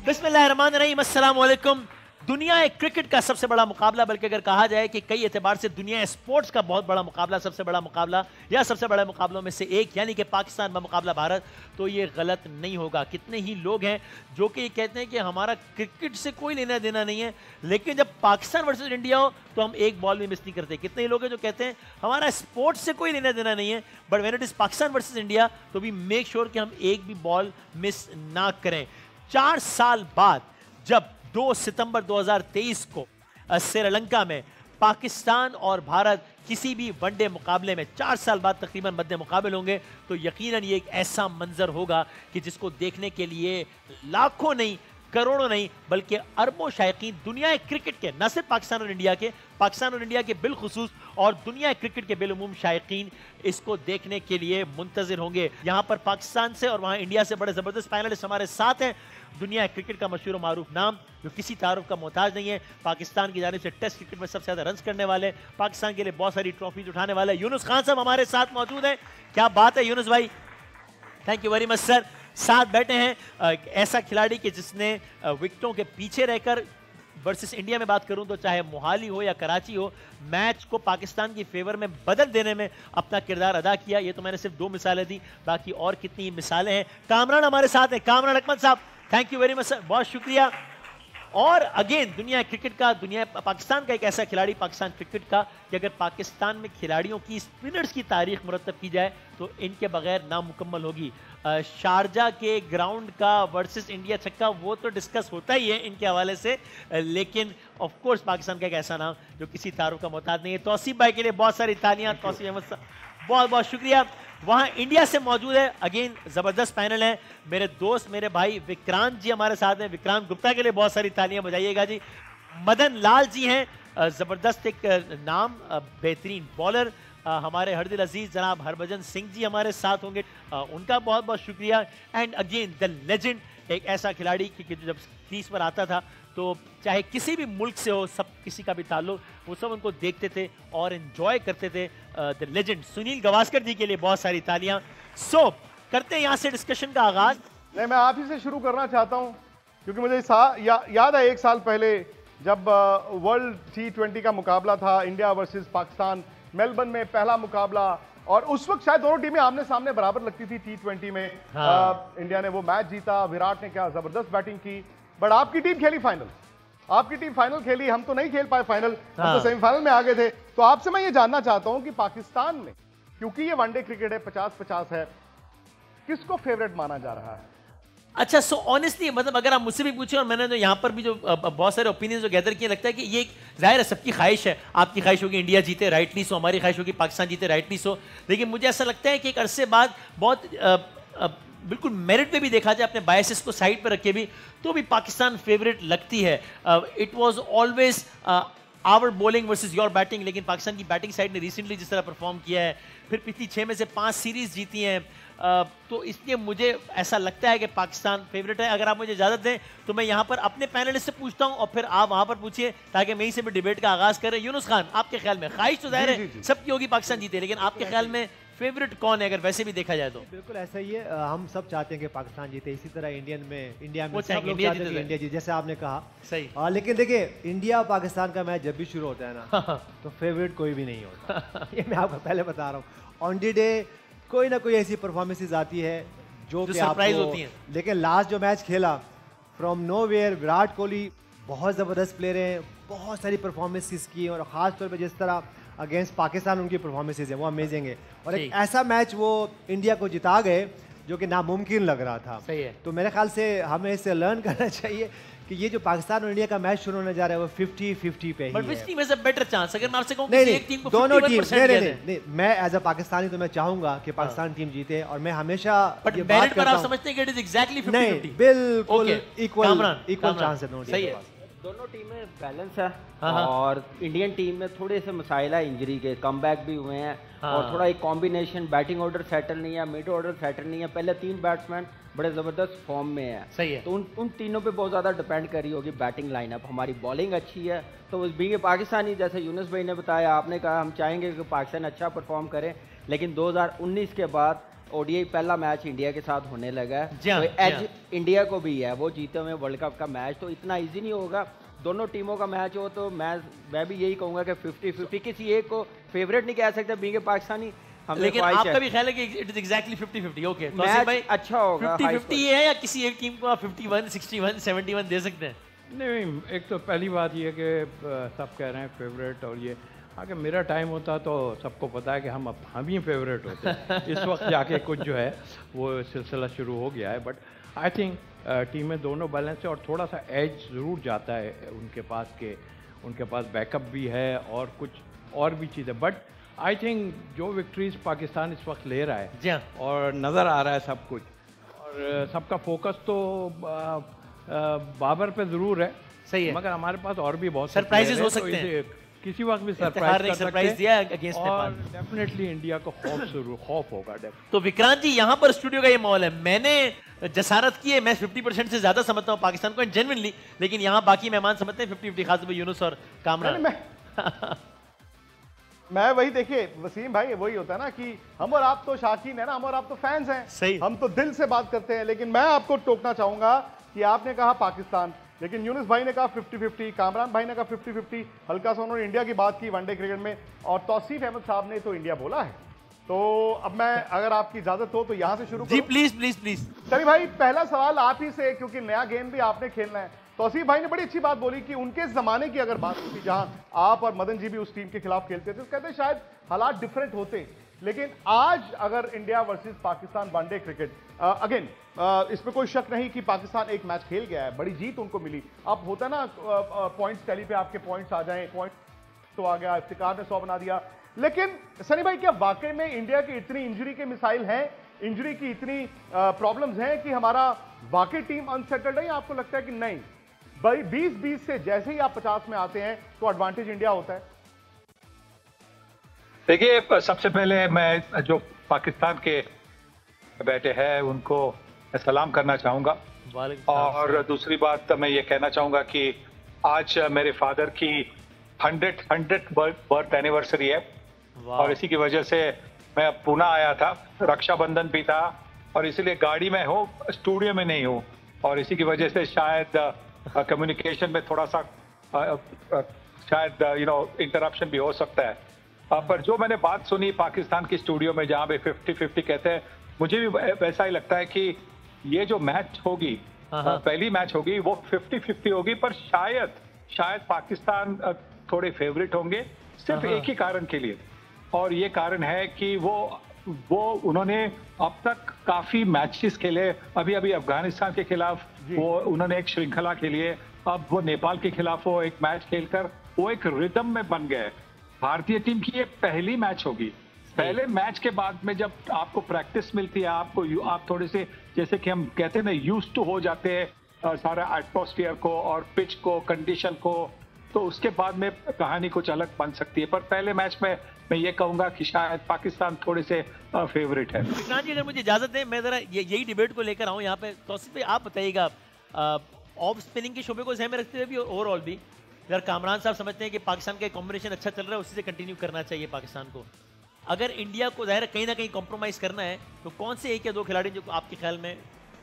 बिस्मिल्लाहिर्रहमानिर्रहीम, अस्सलाम वालेकुम। दुनिया क्रिकेट का सबसे बड़ा मुकाबला, बल्कि अगर कहा जाए कि कई एतबार से दुनिया स्पोर्ट्स का बहुत बड़ा मुकाबला, सबसे बड़ा मुकाबला या सबसे बड़े मुकाबलों में से एक, यानी कि पाकिस्तान का मुकाबला भारत, तो ये गलत नहीं होगा। कितने ही लोग हैं जो कि ये कहते हैं कि हमारा क्रिकेट से कोई लेना देना नहीं है, लेकिन जब पाकिस्तान वर्सेस इंडिया हो तो हम एक बॉल भी मिस नहीं करते। कितने ही लोग हैं जो कहते हैं हमारा स्पोर्ट्स से कोई लेना देना नहीं है, but when it is Pakistan versus India तो वी मेक श्योर कि हम एक भी बॉल मिस ना करें। 4 साल बाद जब 2 सितंबर 2023 को श्रीलंका में पाकिस्तान और भारत किसी भी वनडे मुकाबले में 4 साल बाद तकरीबन मध्य मुकाबले होंगे, तो यकीनन ये एक ऐसा मंजर होगा कि जिसको देखने के लिए लाखों नहीं, करोड़ों नहीं, बल्कि अरबों शायकीन दुनिया क्रिकेट के, न सिर्फ पाकिस्तान और इंडिया के, पाकिस्तान और इंडिया के बिलखुसूस और दुनिया क्रिकेट के बिलउमूम शायकीन इसको देखने के लिए मुंतजिर होंगे। यहाँ पर पाकिस्तान से और वहाँ इंडिया से बड़े ज़बरदस्त फाइनलिस्ट हमारे साथ हैं। दुनिया क्रिकेट का मशहूर मारूफ नाम जो किसी तारुफ का मोहताज नहीं है, पाकिस्तान की जानिब से टेस्ट क्रिकेट में सबसे ज़्यादा रन करने वाले, पाकिस्तान के लिए बहुत सारी ट्रॉफीज उठाने वाले यूनुस खान साहब हमारे साथ मौजूद हैं। क्या बात है यूनुस भाई, thank you very much sir. साथ बैठे हैं ऐसा खिलाड़ी कि जिसने विकेटों के पीछे रहकर वर्सेस इंडिया में बात करूं तो चाहे मोहाली हो या कराची हो, मैच को पाकिस्तान की फेवर में बदल देने में अपना किरदार अदा किया। ये तो मैंने सिर्फ 2 मिसालें दी, बाकी और कितनी मिसालें हैं। कामरान हमारे साथ हैं, कामरान अहमद साहब, thank you very much sir, बहुत शुक्रिया। और अगेन दुनिया क्रिकेट का, दुनिया पाकिस्तान का एक ऐसा खिलाड़ी, पाकिस्तान क्रिकेट का, कि अगर पाकिस्तान में खिलाड़ियों की स्पिनर्स की तारीख मुरतब की जाए तो इनके बगैर नामुकम्मल होगी। शारजा के ग्राउंड का वर्सेस इंडिया छक्का वो तो डिस्कस होता ही है इनके हवाले से, लेकिन ऑफ कोर्स पाकिस्तान का एक ऐसा नाम जो किसी तारुफ का मोहताज नहीं है। तौसीफ भाई के लिए बहुत सारी तालियां, तौसीफ अहमद साहब बहुत बहुत शुक्रिया। वहाँ इंडिया से मौजूद है, अगेन ज़बरदस्त पैनल है, मेरे दोस्त मेरे भाई विक्रांत जी हमारे साथ हैं। विक्रांत गुप्ता के लिए बहुत सारी तालियां बजाइएगा जी। मदन लाल जी हैं, ज़बरदस्त एक नाम, बेहतरीन बॉलर। हमारे हरदिल अजीज जनाब हरभजन सिंह जी हमारे साथ होंगे, उनका बहुत बहुत शुक्रिया। एंड अगेन द लेजेंड, एक ऐसा खिलाड़ी कि जब क्रीज पर आता था तो चाहे किसी भी मुल्क से हो, सब किसी का भी ताल्लुक, वो सब उनको देखते थे और एंजॉय करते थे। द लेजेंड सुनील गावस्कर जी के लिए बहुत सारी तालियां। सो करते हैं यहाँ से डिस्कशन का आगाज। नहीं, मैं आप ही से शुरू करना चाहता हूँ क्योंकि मुझे याद है 1 साल पहले जब वर्ल्ड T20 का मुकाबला था, इंडिया वर्सेस पाकिस्तान, मेलबर्न में पहला मुकाबला, और उस वक्त शायद दोनों टीमें आमने सामने बराबर लगती थी T20 में। इंडिया ने वो मैच जीता, विराट ने क्या जबरदस्त बैटिंग की, बट आपकी टीम खेली फाइनल, आपकी टीम फाइनल खेली, हम तो नहीं खेल पाए फाइनल, हम तो सेमीफाइनल में आ गए थे। तो आपसे मैं ये जानना चाहता हूं कि पाकिस्तान में, क्योंकि ये वनडे क्रिकेट है, 50-50 है, किसको फेवरेट माना जा रहा है? अच्छा, सो ऑनेस्टली मतलब अगर आप मुझसे भी पूछे, और मैंने तो यहाँ पर भी जो बहुत सारे ओपिनियंस जो गैदर किए, लगता है कि ये जाहिर है सबकी ख्वाहिश है, आपकी ख्वाहिश होगी इंडिया जीते, राइटली सो, हमारी ख्वाहिश होगी पाकिस्तान जीते, राइटली सो, लेकिन मुझे ऐसा लगता है कि एक अरसे बाद बहुत बिल्कुल मेरिट पे भी देखा जाए, अपने बायसेस को साइड पर रखे भी, तो भी पाकिस्तान फेवरेट लगती है। It was always our bowling versus your batting, लेकिन पाकिस्तान की बैटिंग साइड ने रिसेंटली जिस तरह परफॉर्म किया है, फिर पिछली 6 में से 5 सीरीज जीती हैं, तो इसलिए मुझे ऐसा लगता है कि पाकिस्तान फेवरेट है। अगर आप मुझे इजाज़त दें तो मैं यहाँ पर अपने पैनलिस्ट से पूछता हूँ और फिर आप वहाँ पर पूछिए, ताकि मैं से भी डिबेट का आगाज़ करें। यूनुस खान, आपके ख्याल में, ख्वाहिश तो जाहिर है सबकी होगी पाकिस्तान जीते, लेकिन आपके ख्याल में फेवरेट कौन है अगर वैसे भी देखा जाए तो? बिल्कुल ऐसा ही है, हम सब चाहते हैं कि पाकिस्तान जीते, इसी तरह इंडिया में सब लोग इंडिया चाहते हैं कि इंडिया जीते, जैसे आपने कहा सही। लेकिन देखिए, इंडिया पाकिस्तान का मैच जब भी शुरू होता है ना तो फेवरेट कोई भी नहीं होता ये मैं आपको पहले बता रहा हूँ। ऑन डी डे कोई ना कोई ऐसी परफॉर्मेंसेज आती है जो सरप्राइज होती है। लेकिन लास्ट जो मैच खेला, फ्रॉम नोवेयर विराट कोहली बहुत ज़बरदस्त प्लेयर हैं, बहुत सारी परफॉर्मेंसेज की, और ख़ास तौर पे जिस तरह अगेंस्ट पाकिस्तान उनकी परफॉर्मेंसेज है वो अमेजिंग है, और एक ऐसा मैच वो इंडिया को जिता गए जो कि नामुमकिन लग रहा था। सही है। तो मेरे ख्याल से हमें इससे लर्न करना चाहिए कि ये जो पाकिस्तान और इंडिया का मैच शुरू होने जा रहा है वो 50-50 पे ही है। But which team has a better chance? अगर मैं आपसे कहूं नहीं, कि एक टीम को दोनों टीम, 51% नहीं, मैं एज अ पाकिस्तानी तो मैं चाहूंगा कि पाकिस्तान टीम जीते, और मैं हमेशा बट मेरिट पर आप समझते हैं कि इट इज एग्जैक्टली 50-50? बिल्कुल इक्वल चांस है सही है। दोनों टीमें बैलेंस है, और इंडियन टीम में थोड़े से मसाइल है इंजरी के, कमबैक भी हुए हैं, और थोड़ा एक कॉम्बिनेशन, बैटिंग ऑर्डर सेटल नहीं है, मिड ऑर्डर सेटल नहीं है, पहले 3 बैट्समैन बड़े ज़बरदस्त फॉर्म में है। सही है। तो उन तीनों पे बहुत ज़्यादा डिपेंड करी होगी बैटिंग लाइनअप। हमारी बॉलिंग अच्छी है, तो उस बींग पाकिस्तानी, जैसे यूनुस भाई ने बताया, आपने कहा हम चाहेंगे कि पाकिस्तान अच्छा परफॉर्म करे, लेकिन 2019 के बाद ओडीआई पहला मैच इंडिया के साथ होने लगा है, जी हाँ, तो एज इंडिया को भी है, वो जीते हुए वर्ल्ड कप का मैच, तो इतना इजी नहीं होगा। दोनों टीमों का मैच हो तो मैं भी यही कहूंगा कि 50-50, किसी एक को फेवरेट नहीं कह सकते बीइंग पाकिस्तानी। लेकिन आपका भी ख्याल है कि इट इज एग्जैक्टली 50-50? ओके, तो मैच भाई अच्छा होगा, 50-50 है या किसी एक टीम को आप 51, 61, 71 दे सकते हैं? नहीं, एक तो पहली बात ये कि सब कह रहे हैं फेवरेट, और ये अगर मेरा टाइम होता तो सबको पता है कि हम ही फेवरेट होते हैं। इस वक्त जाके कुछ जो है वो सिलसिला शुरू हो गया है, बट आई थिंक टीमें दोनों बैलेंस है और थोड़ा सा एज ज़रूर जाता है उनके पास के, उनके पास बैकअप भी है और कुछ और भी चीज़ें, बट आई थिंक जो विक्ट्रीज पाकिस्तान इस वक्त ले रहा है जी हाँ, और नज़र आ रहा है सब कुछ, और सबका फोकस तो बाबर पे ज़रूर है, सही है, मगर हमारे पास और भी बहुत सरप्राइजेस हो सकते हैं, किसी वक्त भी सरप्राइज सरप्राइज सरप्राइज दिया अगेंस्ट और नेपाल। डेफिनेटली इंडिया को खौफ होगा। तो विक्रांत जी, यहाँ पर स्टूडियो का ये माहौल है, मैंने जसारत की है, मैं 50% से ज्यादा समझता हूँ पाकिस्तान को जेन्युइनली, लेकिन यहाँ बाकी मेहमान समझते हैं 50-50, खासतौर पर यूनुस और कामरान। मैं वही, देखिए वसीम भाई, वही होता है ना कि हम और आप तो शाकीन है ना, हम और आप तो फैंस हैं, सही, हम तो दिल से बात करते हैं, लेकिन मैं आपको टोकना चाहूंगा कि आपने कहा पाकिस्तान, लेकिन यूनुस भाई ने कहा 50-50, कामरान भाई ने कहा 50-50, हल्का सा उन्होंने इंडिया की बात की वनडे क्रिकेट में, और तौसीफ अहमद साहब ने तो इंडिया बोला है। तो अब मैं, अगर आपकी इजाजत हो तो यहां से शुरू जी, प्लीज प्लीज प्लीज। चलिए भाई, पहला सवाल आप ही से, क्योंकि नया गेम भी आपने खेलना है। तौसीफ भाई ने बड़ी अच्छी बात बोली कि उनके जमाने की अगर बात होती, जहां आप और मदन जी भी उस टीम के खिलाफ खेलते थे, तो कहते शायद हालात डिफरेंट होते, लेकिन आज अगर India versus Pakistan one day cricket, again इसमें कोई शक नहीं कि पाकिस्तान एक मैच खेल गया है, बड़ी जीत उनको मिली। अब होता है ना पॉइंट्स टैली पे आपके पॉइंट्स आ जाएं, पॉइंट तो आ गया, इफ्तिकार ने 100 बना दिया, लेकिन सनी भाई क्या वाकई में इंडिया की इतनी इंजरी के मिसाइल हैं, इंजरी की इतनी प्रॉब्लम्स हैं कि हमारा वाकई टीम अनसेटल्ड है, या आपको लगता है कि नहीं भाई 20-20 से जैसे ही आप 50 में आते हैं तो एडवांटेज इंडिया होता है? देखिए, सबसे पहले मैं जो पाकिस्तान के बैठे हैं उनको सलाम करना चाहूँगा, और दूसरी बात मैं ये कहना चाहूँगा कि आज मेरे फादर की 100th बर्थ एनिवर्सरी है, और इसी की वजह से मैं पुणे आया था, रक्षाबंधन भी था, और इसीलिए गाड़ी में हूँ, स्टूडियो में नहीं हूँ, और इसी की वजह से शायद कम्युनिकेशन में थोड़ा सा शायद इंटरप्शन भी हो सकता है। पर जो मैंने बात सुनी पाकिस्तान की स्टूडियो में, जहाँ पे 50-50 कहते हैं, मुझे भी वैसा ही लगता है कि ये जो मैच होगी, पहली मैच होगी, वो 50-50 होगी, पर शायद पाकिस्तान थोड़े फेवरेट होंगे, सिर्फ एक ही कारण के लिए, और ये कारण है कि वो उन्होंने अब तक काफी मैचेस खेले, अभी अफगानिस्तान के खिलाफ वो उन्होंने एक श्रृंखला के लिए, अब वो नेपाल के खिलाफ वो एक मैच खेलकर वो एक रिदम में बन गए। भारतीय टीम की ये पहली मैच होगी, पहले मैच के बाद में जब आपको प्रैक्टिस मिलती है, आप थोड़े से, जैसे कि हम कहते हैं ना, यूज्ड टू हो जाते हैं सारा एटमॉस्फेयर को और पिच को, कंडीशन को, तो उसके बाद में कहानी कुछ अलग बन सकती है। पर पहले मैच में मैं ये कहूंगा कि शायद पाकिस्तान थोड़े से फेवरेट है। विक्रांत जी, अगर मुझे इजाजत दें, मैं जरा यही डिबेट को लेकर आऊं यहाँ पे। तौसीफ भाई, आप बताइएगा, ऑफ स्पिनिंग के शोबे को ध्यान में रखते हुए भी ओवरऑल भी, अगर कामरान साहब समझते हैं कि पाकिस्तान का कॉम्बिनेशन अच्छा चल रहा है, उसी से कंटिन्यू करना चाहिए पाकिस्तान को, अगर इंडिया को ज़ाहिर कहीं ना कहीं कॉम्प्रोमाइज़ करना है, तो कौन से एक या दो खिलाड़ी जो आपके ख्याल में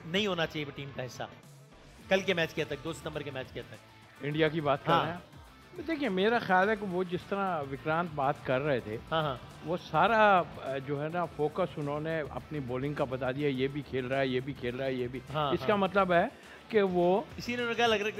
नहीं होना चाहिए टीम का हिस्सा कल के मैच के तक, 2 सितंबर के मैच के तक? इंडिया की बात कर रहे हैं? देखिए, मेरा ख्याल है कि वो जिस तरह विक्रांत बात कर रहे थे, वो सारा जो है ना फोकस उन्होंने अपनी बॉलिंग का बता दिया, ये भी खेल रहा है, ये भी खेल रहा है, ये भी, इसका मतलब है कि वो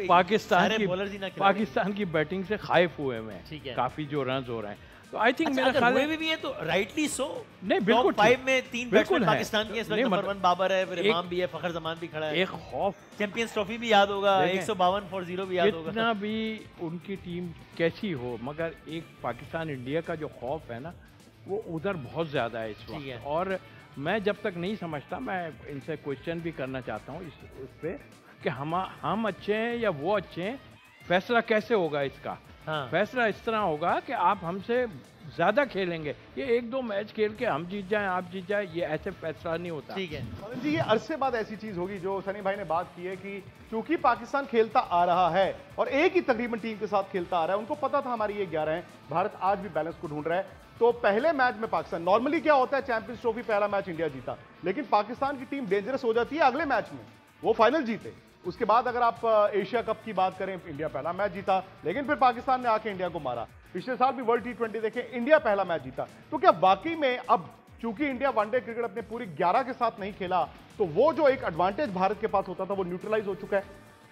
पाकिस्तान की बैटिंग से खाइफ हुए हैं, काफी जो रन हो रहे हैं, तो आई थिंक मेरा ख्याल है भी है, तो राइटली सो नहीं, बिल्कुल 5 में 3 बैट्समैन पाकिस्तान के, इसमें नंबर 1 बाबर है, फिर इमाम भी है, फखर जमान भी खड़ा है, एक खौफ, चैंपियंस ट्रॉफी भी याद होगा, 152 for 0 भी याद होगा। जितना भी उनकी टीम कैसी हो, मगर एक पाकिस्तान इंडिया का जो खौफ है ना, वो उधर बहुत ज्यादा है इस वक्त, और मैं जब तक नहीं समझता, मैं इनसे क्वेश्चन भी करना चाहता हूँ उस पे कि हम अच्छे हैं या वो अच्छे हैं, फैसला कैसे होगा इसका? फैसला इस तरह होगा कि आप हमसे ज्यादा खेलेंगे, ये 1-2 मैच खेल के हम जीत जाएं, आप जीत जाएं, ये ऐसे फैसला नहीं होता। ठीक है जी, ये अरसे बाद ऐसी चीज होगी जो सनी भाई ने बात की है कि क्योंकि पाकिस्तान खेलता आ रहा है और एक ही तकरीबन टीम के साथ खेलता आ रहा है, उनको पता था हमारी ये 11 है, भारत आज भी बैलेंस को ढूंढ रहा है, तो पहले मैच में पाकिस्तान, नॉर्मली क्या होता है चैंपियंस ट्रॉफी पहला मैच इंडिया जीता, लेकिन पाकिस्तान की टीम डेंजरस हो जाती है अगले मैच में, वो फाइनल जीते। उसके बाद अगर आप एशिया कप की बात करें, इंडिया पहला मैच जीता, लेकिन फिर पाकिस्तान ने आके इंडिया को मारा। पिछले साल भी वर्ल्ड T20 देखें, इंडिया पहला मैच जीता। तो क्या वाकई में अब चूंकि इंडिया वनडे क्रिकेट अपने पूरी 11 के साथ नहीं खेला, तो वो जो एक एडवांटेज भारत के पास होता था वो न्यूट्रलाइज हो चुका है?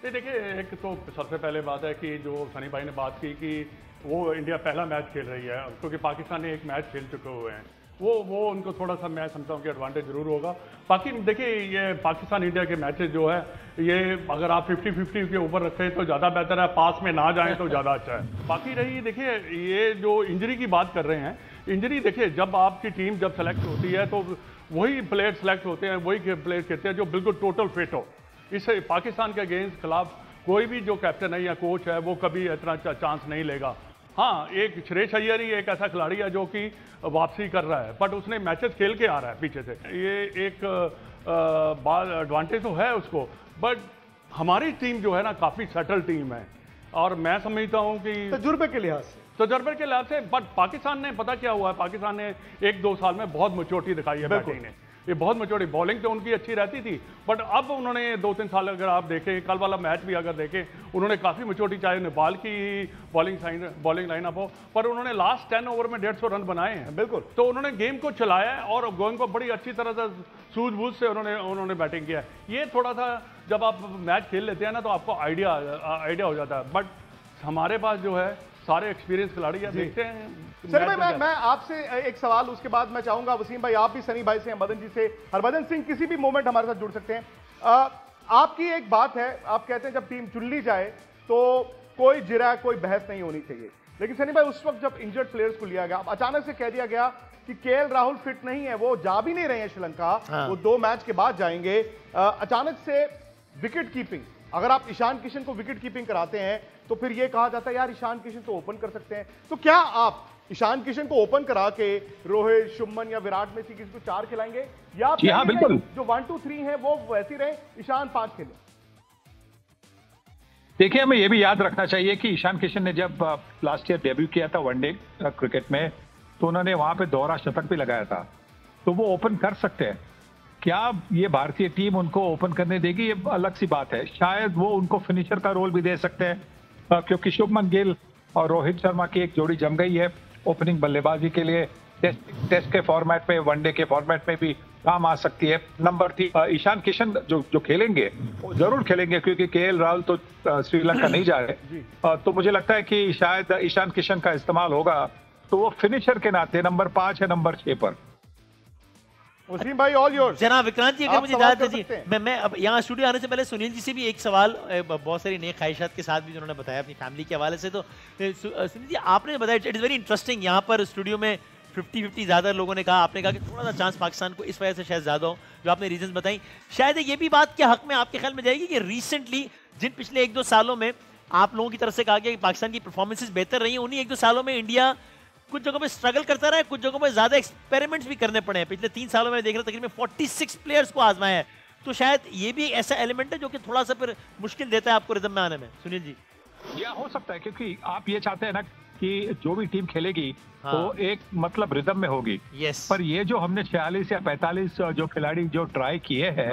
देखिए, एक तो सबसे पहले बात है कि जो सनी भाई ने बात की कि वो इंडिया पहला मैच खेल रही है, क्योंकि पाकिस्तान ने एक मैच खेल चुके हुए हैं, वो उनको थोड़ा सा मैं समझता हूँ कि एडवांटेज जरूर होगा। बाकी देखिए, ये पाकिस्तान इंडिया के मैचेस जो है, ये अगर आप 50-50 के ऊपर रखें तो ज़्यादा बेहतर है, पास में ना जाएं तो ज़्यादा अच्छा है। बाकी रही देखिए, ये जो इंजरी की बात कर रहे हैं, इंजरी देखिए, जब आपकी टीम जब सेलेक्ट होती है तो वही प्लेयर सेलेक्ट होते हैं, वही प्लेयर कहते हैं जो बिल्कुल टोटल फिट हो। इससे पाकिस्तान के अगेंस्ट खिलाफ कोई भी जो कैप्टन है या कोच है वो कभी इतना चांस नहीं लेगा। हाँ, एक श्रेयस अय्यर ही एक ऐसा खिलाड़ी है जो कि वापसी कर रहा है, बट उसने मैचेस खेल के आ रहा है पीछे से, ये एक एडवांटेज तो है उसको। बट हमारी टीम जो है ना, काफ़ी सेटल टीम है, और मैं समझता हूँ कि तजुर्बे के लिहाज से बट पाकिस्तान ने, पता क्या हुआ है, पाकिस्तान ने 1-2 साल में बहुत मैच्योरिटी दिखाई है बैटिंग ने, ये बहुत मैच्योरिटी, बॉलिंग तो उनकी अच्छी रहती थी, बट अब उन्होंने 2-3 साल अगर आप देखें, कल वाला मैच भी अगर देखें, उन्होंने काफ़ी मैच्योरिटी, चाहे नेपाल की बॉलिंग लाइनअप हो, पर उन्होंने लास्ट 10 ओवर में 150 रन बनाए हैं। बिल्कुल, तो उन्होंने गेम को चलाया है और गेम को बड़ी अच्छी तरह से सूझबूझ से उन्होंने बैटिंग किया है। ये थोड़ा सा जब आप मैच खेल लेते हैं ना, तो आपको आइडिया हो जाता है। बट हमारे पास जो है सारे एक्सपीरियंस खिलाड़ी है, देखते हैं। सर भाई, मैं आपसे एक सवाल, उसके बाद मैं चाहूंगा वसीम भाई, आप भी सनी भाई से, मदन जी से, हरभजन सिंह किसी भी मोमेंट हमारे साथ जुड़ सकते हैं। आपकी एक बात है, आप कहते हैं जब टीम चुन ली जाए तो कोई जिरा, कोई बहस नहीं होनी चाहिए, लेकिन सनी भाई उस वक्त जब इंजर्ड प्लेयर्स को लिया गया, अब अचानक से कह दिया गया कि केएल राहुल फिट नहीं है, वो जा भी नहीं रहे हैं श्रीलंका, वो 2 मैच के बाद जाएंगे। अचानक से विकेट कीपिंग, अगर आप ईशान किशन को विकेट कीपिंग कराते हैं तो फिर ये कहा जाता है यार ईशान किशन तो ओपन कर सकते हैं, तो क्या आप ईशान किशन को ओपन करा के रोहित, शुभमन या विराट में से किसी को 4 खिलाएंगे, या आप बिल्कुल जो 1, 2, 3 है वो वैसे रहे, ईशान 5 खेले? देखिए, हमें यह भी याद रखना चाहिए कि ईशान किशन ने जब लास्ट ईयर डेब्यू किया था वनडे क्रिकेट में, तो उन्होंने वहां पे दोहरा शतक भी लगाया था, तो वो ओपन कर सकते हैं। क्या ये भारतीय टीम उनको ओपन करने देगी, ये अलग सी बात है। शायद वो उनको फिनिशर का रोल भी दे सकते हैं, क्योंकि शुभमन गिल और रोहित शर्मा की एक जोड़ी जम गई है ओपनिंग बल्लेबाजी के लिए। टेस्ट के फॉर्मेट में, वनडे के फॉर्मेट में भी काम आ सकती है। नंबर 3 ईशान किशन जो खेलेंगे वो जरूर खेलेंगे, क्योंकि केएल राहुल तो श्रीलंका नहीं जा रहे, तो मुझे लगता है कि शायद ईशान किशन का इस्तेमाल होगा, तो वो फिनिशर के नाते नंबर 5 है नंबर 6 पर। वसीम भाई, ऑल योर्स। जनाब विक्रांत जी, अगर मुझे इजाजत दीजिए, मैं अब यहाँ स्टूडियो आने से पहले सुनील जी से भी एक सवाल, बहुत सारी नई ख्वाहिशात के साथ भी उन्होंने बताया अपनी फैमिली के हवाले से, तो सुनील जी आपने बताया इट इज़ वेरी इंटरेस्टिंग, यहाँ पर स्टूडियो में 50-50 ज़्यादा लोगों ने कहा, आपने कहा कि थोड़ा सा चांस पाकिस्तान को इस वजह से शायद ज़्यादा हो, जो आपने रीजंस बताई। शायद ये भी बात के हक में आपके ख्याल में जाएगी कि रिसेंटली जिन पिछले 1-2 सालों में आप लोगों की तरफ से कहा गया कि पाकिस्तान की परफॉर्मेंसेज बेहतर रही हैं, उन्हीं 1-2 सालों में इंडिया कुछ जगहों पे स्ट्रगल करता रहा है, कुछ जगहों पे ज्यादा एक्सपेरिमेंट्स भी करने पड़े हैं। पिछले 3 सालों में देख रहा था तकरीबन 46 प्लेयर्स को आजमाया है, तो शायद ये भी ऐसा एलिमेंट है जो कि थोड़ा सा फिर मुश्किल देता है आपको रिदम में आने में। सुनील जी, या हो सकता है, क्योंकि आप ये चाहते हैं ना कि जो भी टीम खेलेगी तो एक मतलब रिदम में होगी। पर ये जो हमने 46 या 45 जो खिलाड़ी जो ट्राई किए हैं,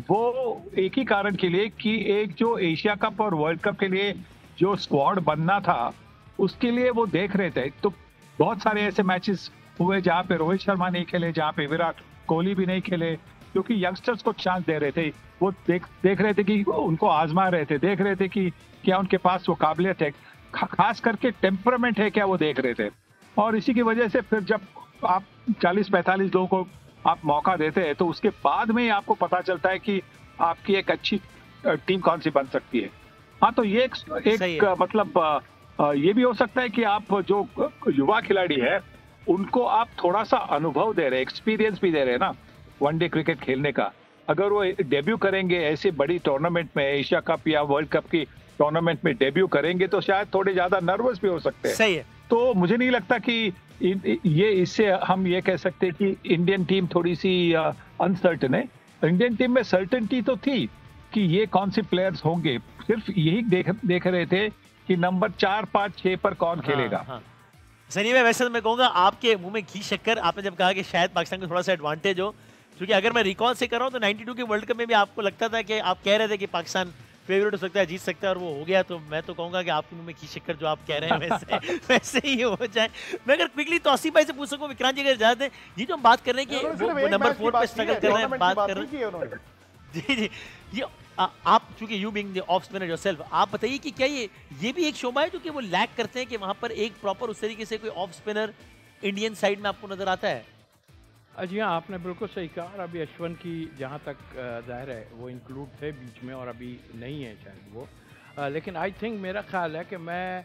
वो एक ही कारण के लिए कि एक जो एशिया कप और वर्ल्ड कप के लिए जो स्क्वाड बनना था, उसके लिए वो देख रहे थे। तो बहुत सारे ऐसे मैचेस हुए जहाँ पे रोहित शर्मा नहीं खेले, जहाँ पे विराट कोहली भी नहीं खेले, क्योंकि यंगस्टर्स को चांस दे रहे थे। वो देख रहे थे कि उनको आजमा रहे थे, देख रहे थे कि क्या उनके पास वो काबिलियत है, खास करके टेम्परामेंट है क्या, वो देख रहे थे। और इसी की वजह से फिर जब आप 40-45 लोगों को आप मौका देते हैं, तो उसके बाद में ही आपको पता चलता है कि आपकी एक अच्छी टीम कौन सी बन सकती है। हाँ, तो ये एक मतलब ये भी हो सकता है कि आप जो युवा खिलाड़ी है उनको आप थोड़ा सा अनुभव दे रहे हैं, एक्सपीरियंस भी दे रहे हैं ना वनडे क्रिकेट खेलने का। अगर वो डेब्यू करेंगे ऐसे बड़ी टूर्नामेंट में, एशिया कप या वर्ल्ड कप की टूर्नामेंट में डेब्यू करेंगे, तो शायद थोड़े ज्यादा नर्वस भी हो सकते हैं। सही है। तो मुझे नहीं लगता कि ये इससे हम ये कह सकते हैं कि इंडियन टीम थोड़ी सी अनसर्टन है। इंडियन टीम में सर्टेनिटी तो थी कि ये कौन से प्लेयर्स होंगे, सिर्फ यही देख रहे थे कि नंबर 4, 5, 6 पर कौन खेलेगा। सनी भाई वैसे तो मैं कहूँगा आपके मुंह में घी शक्कर, आपने जब कहा कि शायद पाकिस्तान को थोड़ा सा एडवांटेज हो, क्योंकि अगर मैं रिकॉल से कर रहा हूँ तो 92 के वर्ल्ड कप में भी आपको लगता था कि आप कह रहे थे कि पाकिस्तान फेवरेट हो सकता है, जीत सकता है, और वो हो गया। तो मैं तो कहूँगा कि आपके मुंह में घी शक्कर जो आप कह रहे हैं वैसे ही हो जाए। मैं अगर क्विकली तौसीफ भाई से पूछ सकूँ, विक्रांत जी अगर इजाजत है, ये जो हम बात कर रहे हैं कि वो नंबर 4 पे स्ट्रगल कर रहे हैं, बात कर रहे हैं जी जी, ये आप चूंकि you being the off spinner yourself, आप बताइए कि क्या ये भी एक शोबा है जो कि वो लैक करते हैं कि वहां पर एक प्रॉपर उस तरीके से कोई ऑफ स्पिनर इंडियन साइड में आपको नजर आता है? जी हाँ, आपने बिल्कुल सही कहा। और अभी अश्विन की जहाँ तक जाहिर है वो इंक्लूड थे बीच में और अभी नहीं है शायद वो, लेकिन आई थिंक मेरा ख्याल है कि मैं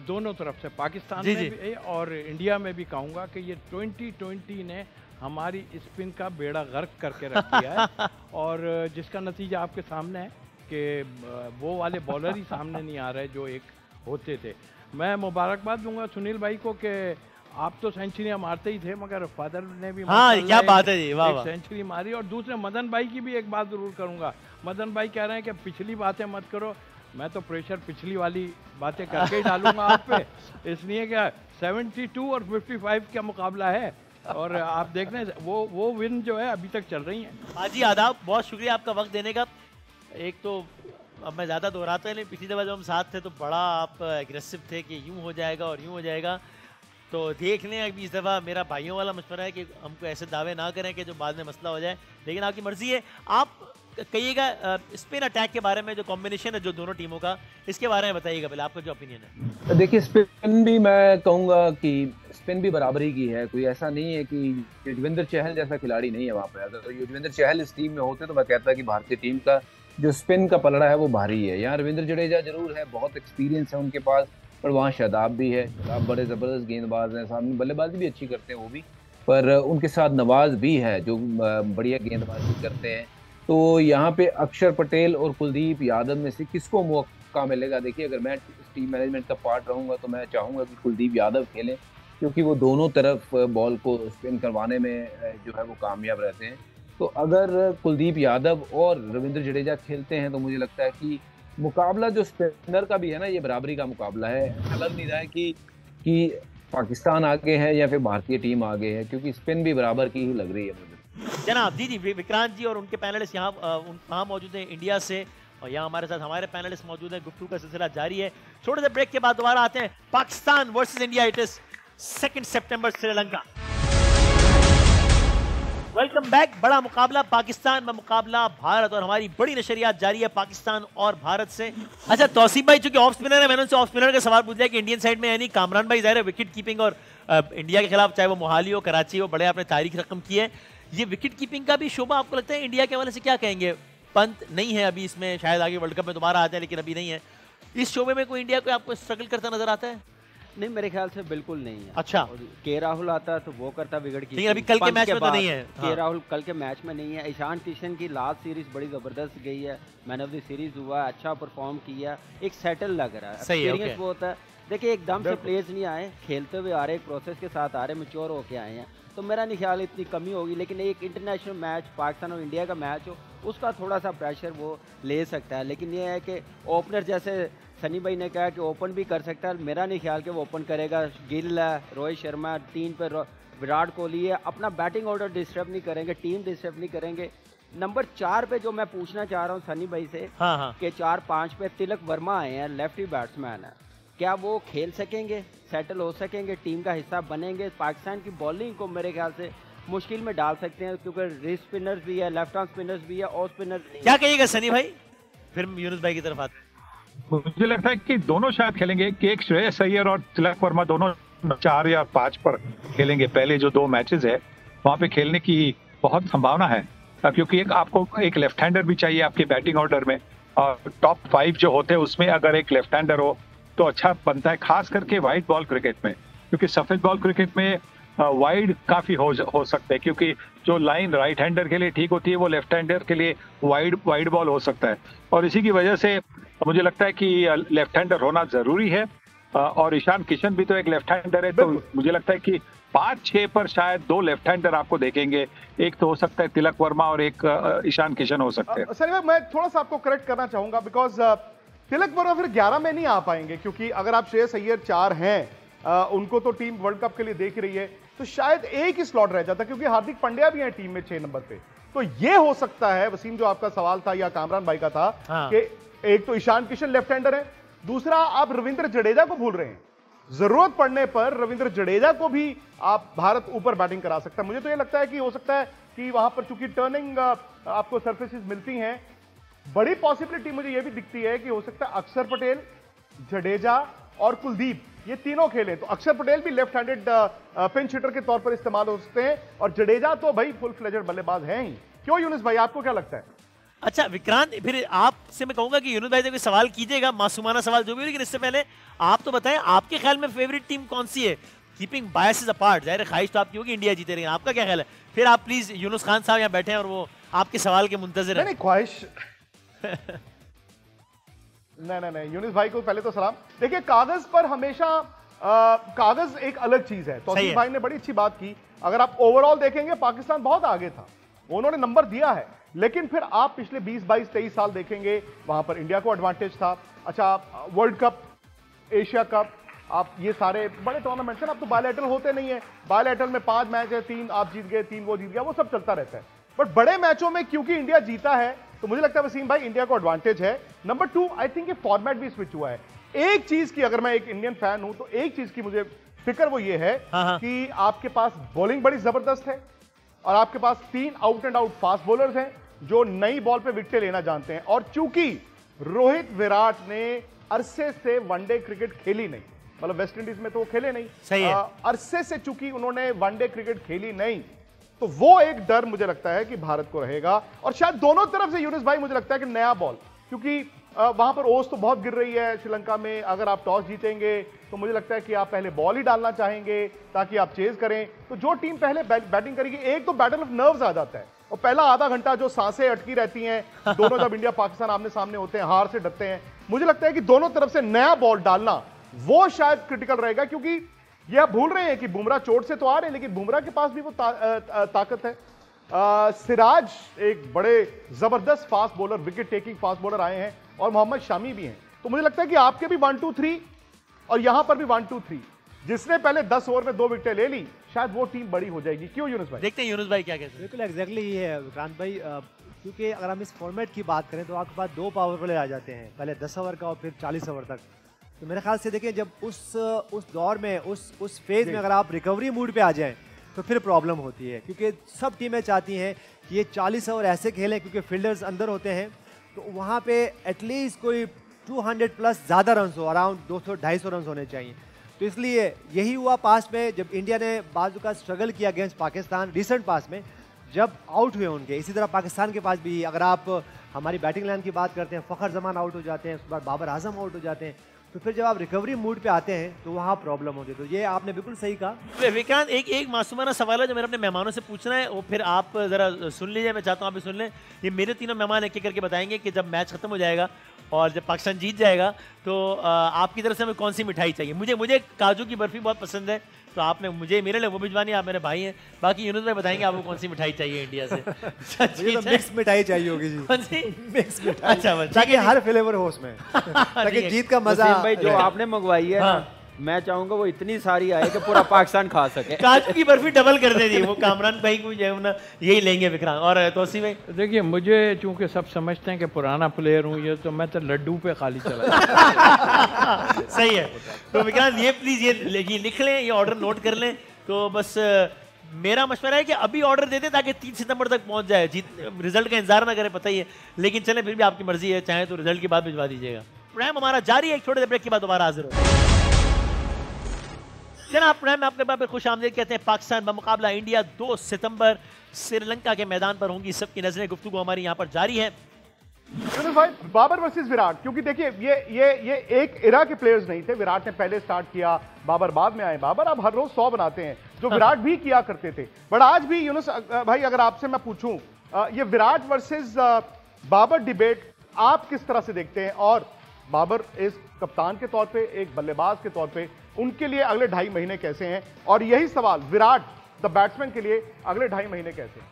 दोनों तरफ से पाकिस्तान में भी और इंडिया में भी कहूँगा कि ये 2020 ने हमारी स्पिन का बेड़ा गर्क करके रख दिया है और जिसका नतीजा आपके सामने है कि वो वाले बॉलर ही सामने नहीं आ रहे जो एक होते थे। मैं मुबारकबाद दूंगा सुनील भाई को कि आप तो सेंचुरियां मारते ही थे, मगर फादर ने भी क्या बात है जी, वाह सेंचुरी मारी। और दूसरे मदन भाई की भी एक बात जरूर करूंगा। मदन भाई कह रहे हैं कि पिछली बातें मत करो, मैं तो प्रेशर पिछली वाली बातें करके ही डालूंगा आप पे, इसलिए क्या 72 और 55 का मुकाबला है और आप देख रहे हैं वो विन जो है अभी तक चल रही है। हाँ जी, आदाब, बहुत शुक्रिया आपका वक्त देने का। एक तो अब मैं ज़्यादा दोहराता नहीं, पिछली दफ़ा जब हम साथ थे तो बड़ा आप एग्रेसिव थे कि यूँ हो जाएगा और यूँ हो जाएगा, तो देख लें अभी इस दफ़ा मेरा भाइयों वाला मशवरा है कि हमको ऐसे दावे ना करें कि जो बाद में मसला हो जाए, लेकिन आपकी मर्ज़ी है। आप कहिएगा स्पिन अटैक के बारे में, जो कॉम्बिनेशन है जो दोनों टीमों का, इसके बारे में बताइएगा पहले, आपका जो ओपिनियन है। देखिए, स्पिन भी मैं कहूँगा कि स्पिन भी बराबरी की है, कोई ऐसा नहीं है कि युजवेंद्र चहल जैसा खिलाड़ी नहीं है वहाँ पे। अगर युजवेंद्र चहल इस टीम में होते तो मैं कहता कि भारतीय टीम का जो स्पिन का पलड़ा है वो भारी है। यहाँ रविंद्र जडेजा जरूर है, बहुत एक्सपीरियंस है उनके पास, पर वहाँ शादाब भी है। शादाब बड़े ज़बरदस्त गेंदबाज हैं, सामने बल्लेबाजी भी अच्छी करते हैं वो भी, पर उनके साथ नवाज भी है जो बढ़िया गेंदबाजी करते हैं। तो यहाँ पे अक्षर पटेल और कुलदीप यादव में से किसको मौका मिलेगा? देखिए, अगर मैं टीम मैनेजमेंट का पार्ट रहूँगा तो मैं चाहूँगा कि कुलदीप यादव खेलें, क्योंकि वो दोनों तरफ बॉल को स्पिन करवाने में जो है वो कामयाब रहते हैं। तो अगर कुलदीप यादव और रविंद्र जडेजा खेलते हैं तो मुझे लगता है कि मुकाबला जो स्पिनर का भी है ना, ये बराबरी का मुकाबला है। ऐसा लग नहीं रहा है कि पाकिस्तान आगे है या फिर भारतीय टीम आगे है, क्योंकि स्पिन भी बराबर की ही लग रही है मुझे। जनाब जी विक्रांत जी और उनके पैनलिस्ट यहाँ मौजूद हैं इंडिया से, और यहाँ हमारे साथ हमारे पैनलिस्ट मौजूद हैं। गुफ्तगू का सिलसिला जारी है, छोटे से ब्रेक के बाद दोबारा आते हैं। Pakistan versus India, it is 2 September Sri Lanka. Welcome back. बड़ा मुकाबला पाकिस्तान में मुकाबला भारत, और हमारी बड़ी नशरियात जारी है पाकिस्तान और भारत से। अच्छा तौसीफ भाई, चूंकि ऑफ स्पिनर है, मैंने उनसे ऑफ स्पिनर का सवाल पूछ लिया कि इंडियन साइड में यानी कामरान भाई ज़ाहिर है विकेट कीपिंग और इंडिया के खिलाफ, चाहे वो मोहाली हो कराची हो, बड़े आपने तारीख रकम की है। ये विकेट कीपिंग का भी शोभा आपको लगता है इंडिया के हवाले से क्या कहेंगे? पंत नहीं है अभी इसमें, शायद आगे वर्ल्ड कप में दोबारा आ जाए, लेकिन अभी नहीं है। इस शोबे में कोई इंडिया को आपको स्ट्रगल करता नजर आता है? नहीं, मेरे ख्याल से बिल्कुल नहीं है। अच्छा, के राहुल आता तो वो करता विकेट की, अभी कल के मैच में तो नहीं है। के राहुल कल के मैच में नहीं है। ईशान किशन की लास्ट सीरीज बड़ी जबरदस्त गई है, मैन ऑफ द सीरीज हुआ, अच्छा परफॉर्म किया, एक सेटल लग रहा है, एक्सपीरियंस वो होता है। देखिए, एकदम से प्लेयर्स नहीं आए, खेलते हुए आ रहे, एक प्रोसेस के साथ आ रहे, मैच्योर होके आए हैं, तो मेरा नहीं ख्याल इतनी कमी होगी। लेकिन एक इंटरनेशनल मैच पाकिस्तान और इंडिया का मैच हो, उसका थोड़ा सा प्रेशर वो ले सकता है। लेकिन ये है कि ओपनर जैसे सनी भाई ने कहा कि ओपन भी कर सकता है, मेरा नहीं ख्याल कि वो ओपन करेगा। गिल है, रोहित शर्मा, 3 पर विराट कोहली है, अपना बैटिंग ऑर्डर डिस्टर्ब नहीं करेंगे, टीम डिस्टर्ब नहीं करेंगे। नंबर 4 पे जो मैं पूछना चाह रहा हूँ सनी भाई से, कि 4-5 पे तिलक वर्मा आए हैं, लेफ्टी बैट्समैन है, क्या वो खेल सकेंगे, सेटल हो सकेंगे, टीम का हिस्सा बनेंगे? पाकिस्तान की बॉलिंग को मेरे ख्याल से मुश्किल में डाल सकते हैं, क्योंकि रिस्ट स्पिनर्स भी है, लेफ्ट आर्म स्पिनर्स भी है, और स्पिनर्स नहीं। क्या कहिएगा सनी भाई? फिर यूनुस भाई की तरफ आते हैं। मुझे लगता है कि दोनों शायद खेलेंगे, कि एक श्रेयस अय्यर और तिलक वर्मा दोनों 4 या 5 पर खेलेंगे। पहले जो 2 मैचेस है वहाँ पे खेलने की बहुत संभावना है, क्योंकि आपको एक लेफ्ट हैंडर भी चाहिए आपके बैटिंग ऑर्डर में, और टॉप 5 जो होते हैं उसमें अगर एक लेफ्ट हैंडर हो तो अच्छा बनता है, खास करके वाइड बॉल क्रिकेट में, क्योंकि सफेद बॉल क्रिकेट में वाइड काफी हो सकते हैं, क्योंकि जो लाइन राइट हैंडर के लिए ठीक होती है वो लेफ्ट हैंडर के लिए वाइड बॉल हो सकता है। और इसी की वजह से मुझे लगता है कि लेफ्ट हैंडर होना जरूरी है, और ईशान किशन भी तो एक लेफ्ट हैंडर है, तो मुझे लगता है कि 5-6 पर शायद 2 लेफ्ट हैंडर आपको देखेंगे, एक तो हो सकता है तिलक वर्मा और एक ईशान किशन हो सकते हैं। सर मैं थोड़ा सा आपको करेक्ट करना चाहूंगा, बिकॉज तिलक वर्मा फिर 11 में नहीं आ पाएंगे, क्योंकि अगर आप श्रेयस अय्यर 4 हैं उनको तो टीम वर्ल्ड कप के लिए देख रही है, तो शायद एक ही स्लॉट रह जाता, क्योंकि हार्दिक पांड्या भी है टीम में 6 नंबर पे। तो ये हो सकता है वसीम, जो आपका सवाल था या कामरान भाई का था, कि एक तो ईशान किशन लेफ्ट हैंडर है, दूसरा आप रविंद्र जडेजा को भूल रहे हैं। जरूरत पड़ने पर रविंद्र जडेजा को भी आप भारत ऊपर बैटिंग करा सकता है। मुझे तो ये लगता है कि हो सकता है कि वहां पर चूंकि टर्निंग आपको सरफेसेस मिलती हैं, बड़ी पॉसिबिलिटी मुझे ये भी दिखती है कि हो सकता है अक्षर पटेल, जडेजा और कुलदीप ये तीनों खेलें। तो अक्षर पटेल भी लेफ्ट हैंडेड पिंच हिटर के तौर पर इस्तेमाल हो सकते हैं, और जडेजा तो भाई फुल फ्लेजेड बल्लेबाज हैं ही। क्यों यूनुस भाई, आपको क्या लगता है? अच्छा विक्रांत, फिर आपसे मैं कहूंगा कि यूनुस भाई से कोई सवाल कीजिएगा, मासूमाना सवाल जो भी, लेकिन इससे पहले आप तो बताएं आपके ख्याल में फेवरेट टीम कौन सी है? कीपिंग बायसेस अपार्ट, जाहिर ख्वाहिश तो आपकी होगी इंडिया जीते, लेकिन आपका क्या ख्याल है? फिर आप प्लीज यूनुस खान साहब यहाँ बैठे हैं और वो आपके सवाल के मुंतजिर हैं। नहीं ख्वाहिश नहीं, यूनुस भाई को पहले तो सलाम। देखिए, कागज पर हमेशा कागज एक अलग चीज है। तो भाई ने बड़ी अच्छी बात की। अगर आप ओवरऑल देखेंगे पाकिस्तान बहुत आगे था, उन्होंने नंबर दिया है, लेकिन फिर आप पिछले 20, 22, 23 साल देखेंगे, वहां पर इंडिया को एडवांटेज था। अच्छा, वर्ल्ड कप, एशिया कप, आप ये सारे बड़े टूर्नामेंट्स हैं, अब तो बायलैटरल होते नहीं है। बायलैटरल में 5 मैच है, 3 आप जीत गए, 3 वो जीत गया, वो सब चलता रहता है। बट बड़े मैचों में क्योंकि इंडिया जीता है, तो मुझे लगता है वसीम भाई इंडिया को एडवांटेज है। नंबर 2, आई थिंक ये फॉर्मेट भी स्विच हुआ है। एक चीज की, अगर मैं एक इंडियन फैन हूं, तो एक चीज की मुझे फिक्र वो ये है कि आपके पास बॉलिंग बड़ी जबरदस्त है, और आपके पास 3 out and out fast bowlers हैं जो नई बॉल पे विकेटें लेना जानते हैं। और चूंकि रोहित विराट ने अरसे से वनडे क्रिकेट खेली नहीं, मतलब वेस्ट इंडीज में तो वो खेले नहीं, सही है, अरसे से चूंकि उन्होंने वनडे क्रिकेट खेली नहीं, तो वो एक डर मुझे लगता है कि भारत को रहेगा। और शायद दोनों तरफ से यूनुस भाई, मुझे लगता है कि नया बॉल, क्योंकि वहां पर ओस तो बहुत गिर रही है श्रीलंका में। अगर आप टॉस जीतेंगे तो मुझे लगता है कि आप पहले बॉल ही डालना चाहेंगे ताकि आप चेज करें। तो जो टीम पहले बैटिंग करेगी, एक तो बैटल ऑफ नर्व्स आ जाता है, और पहला आधा घंटा जो सांसें अटकी रहती हैं दोनों, जब इंडिया पाकिस्तान आमने सामने होते हैं, हार से डरते हैं, मुझे लगता है कि दोनों तरफ से नया बॉल डालना वो शायद क्रिटिकल रहेगा। क्योंकि ये आप भूल रहे हैं कि बुमराह चोट से तो आ रहे हैं, लेकिन बुमराह के पास भी वो ताकत है। सिराज एक बड़े जबरदस्त fast bowler, wicket taking fast bowler आए हैं, और मोहम्मद शामी भी हैं। तो मुझे लगता है कि आपके भी 1, 2, 3 और यहां पर भी 1, 2, 3, जिसने पहले 10 ओवर में 2 विकेटें ले ली, शायद वो टीम बड़ी हो जाएगी। क्यों यूनुस भाई? देखते हैं यूनुस भाई क्या कहते हैं। बिल्कुल एग्जैक्टली ये है विक्रांत भाई, क्योंकि अगर हम इस फॉर्मेट की बात करें तो आपके पास 2 पावर प्ले आ जाते हैं, पहले 10 ओवर का और फिर 40 ओवर तक। तो मेरे ख्याल से देखिए, जब उस दौर में, उस फेज में अगर आप रिकवरी मूड पे आ जाएं तो फिर प्रॉब्लम होती है, क्योंकि सब टीमें चाहती हैं कि ये 40 ओवर ऐसे खेलें, क्योंकि फील्डर्स अंदर होते हैं, तो वहाँ पे एटलीस्ट कोई 200 प्लस ज़्यादा रन हो, अराउंड 200-250 रन होने चाहिए। तो इसलिए यही हुआ पास्ट में, जब इंडिया ने बाजू का स्ट्रगल किया अगेंस्ट पाकिस्तान रिसेंट पास में, जब आउट हुए उनके। इसी तरह पाकिस्तान के पास भी, अगर आप हमारी बैटिंग लाइन की बात करते हैं, फ़खर जमान आउट हो जाते हैं, उसके बाद बाबर आजम आउट हो जाते हैं, तो फिर जब आप रिकवरी मूड पे आते हैं तो वहाँ प्रॉब्लम होती है। तो ये आपने बिल्कुल सही कहा। विक्रांत, एक मासूमाना सवाल है जो मेरे अपने मेहमानों से पूछना है, वो फिर आप जरा सुन लीजिए, मैं चाहता हूँ आप भी सुन लें। ये मेरे तीनों मेहमान एक एक करके बताएंगे कि जब मैच खत्म हो जाएगा और जब पाकिस्तान जीत जाएगा तो आपकी तरफ से हमें कौन सी मिठाई चाहिए। मुझे काजू की बर्फी बहुत पसंद है, तो आपने मुझे मेरे लिए वो भिजवानी, आप मेरे भाई हैं। बाकी यूनुस भाई बताएंगे आपको कौन सी मिठाई चाहिए इंडिया से। तो मिक्स मिठाई चाहिए होगी जी। कौन सी? मिक्स मिठाई। अच्छा, ताकि हर फ्लेवर हो उसमें, ताकि जीत का मजा। भाई जो आपने मंगवाई है ना, मैं चाहूंगा वो इतनी सारी आए कि पूरा पाकिस्तान खा सके। काजू की बर्फी डबल कर दे दी, वो कामरान भाई को जो है ना यही लेंगे विक्रांत। और तौसी भाई? देखिए, मुझे चूंकि सब समझते हैं कि पुराना प्लेयर हूँ ये, तो मैं तो लड्डू पे खाली चला। सही है। तो विक्रांत ये प्लीज ये लिख लें, ये ऑर्डर नोट कर लें। तो बस मेरा मशवरा है कि अभी ऑर्डर दे दें ताकि 3 सितंबर तक पहुंच जाए। रिजल्ट का इंतजार ना करें, पता ही है, लेकिन चलें फिर भी आपकी मर्जी है, चाहे तो रिजल्ट के बाद भिजवा दीजिएगा। प्रोग्राम हमारा जारी है, एक छोटे से ब्रेक के बाद दोबारा हाजिर हो। जनाब, प्रोग्राम में आपके बाबा खुश आमदीद कहते हैं। पाकिस्तान बमुकाबला इंडिया 2 सितंबर श्रीलंका के मैदान पर होंगी। सबकी नजरें गुफ्तगू हमारी यहाँ पर जारी है। भाई, बाबर वर्सेस विराट, क्योंकि देखिए ये एक इरा के प्लेयर्स नहीं थे। विराट ने पहले स्टार्ट किया, बाबर बाद में आए। बाबर अब हर रोज 100 बनाते हैं, जो विराट भी किया करते थे। बट आज भी यूनुस भाई, अगर आपसे मैं पूछूं, ये विराट वर्सेस बाबर डिबेट आप किस तरह से देखते हैं? और बाबर एक कप्तान के तौर पे, एक बल्लेबाज के तौर पे, उनके लिए अगले 2.5 महीने कैसे हैं? और यही सवाल विराट द बैट्समैन के लिए अगले 2.5 महीने कैसे हैं?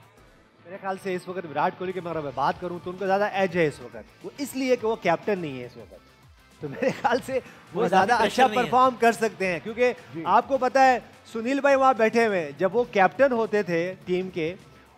मेरे ख्याल से इस वक्त विराट कोहली की अगर मैं बात करूं तो उनको ज़्यादा एज है इस वक्त। वो इसलिए कि वो कैप्टन नहीं है इस वक्त, तो मेरे ख्याल से वो ज़्यादा अच्छा परफॉर्म कर सकते हैं, क्योंकि आपको पता है सुनील भाई वहाँ बैठे हुए, जब वो कैप्टन होते थे टीम के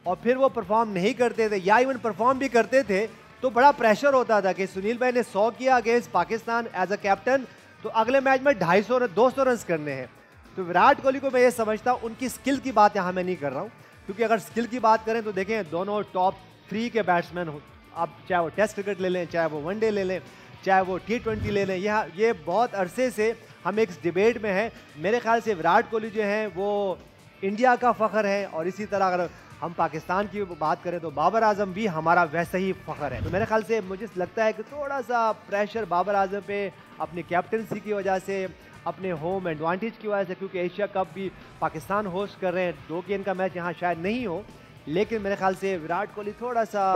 और फिर वो परफॉर्म नहीं करते थे या इवन परफॉर्म भी करते थे तो बड़ा प्रेशर होता था कि सुनील भाई ने 100 किया against Pakistan as a captain, तो अगले मैच में 200 रन करने हैं। तो विराट कोहली को मैं ये समझता हूँ, उनकी स्किल की बात यहाँ मैं नहीं कर रहा हूँ, क्योंकि अगर स्किल की बात करें तो देखें दोनों टॉप 3 के बैट्समैन हो, अब चाहे वो टेस्ट क्रिकेट ले लें, चाहे वो वनडे ले लें, चाहे वो T20 ले लें, ये बहुत अरसे से हम एक डिबेट में हैं। मेरे ख्याल से विराट कोहली जो हैं वो इंडिया का फ़ख्र है, और इसी तरह अगर हम पाकिस्तान की बात करें तो बाबर आजम भी हमारा वैसा ही फ़ख्र है। तो मेरे ख्याल से मुझे लगता है कि थोड़ा सा प्रेशर बाबर आजम पे अपनी कैप्टनसी की वजह से, अपने होम एडवांटेज की वजह से, क्योंकि एशिया कप भी पाकिस्तान होस्ट कर रहे हैं, 2 गेंद का मैच यहाँ शायद नहीं हो, लेकिन मेरे ख्याल से विराट कोहली थोड़ा सा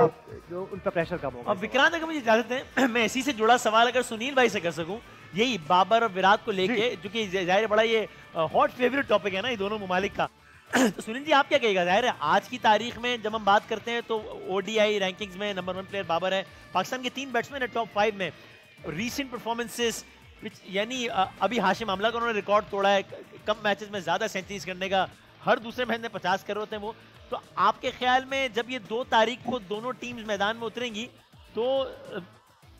जो उन पर प्रेशर कम होगा। अब विक्रांत अगर मुझे इजाजत है, मैं इसी से जुड़ा सवाल अगर सुनील भाई से कर सकूं, यही बाबर और विराट को लेके, जो कि जाहिर बड़ा ये हॉट फेवरेट टॉपिक है ना ये दोनों ममालिक का, तो सुनील जी आप क्या कहेगा? जाहिर है आज की तारीख में जब हम बात करते हैं तो ओडीआई रैंकिंग्स में नंबर 1 प्लेयर बाबर है, पाकिस्तान के 3 बैट्समैन है टॉप 5 में, रीसेंट परफॉर्मेंसेस यानी अभी हाशिम आमला का उन्होंने रिकॉर्ड तोड़ा है कम मैचेस में ज़्यादा सेंचुरीज करने का, हर दूसरे मैच में 50 कर रहे हैं वो। तो आपके ख्याल में जब ये 2 तारीख को दोनों टीम्स मैदान में उतरेंगी तो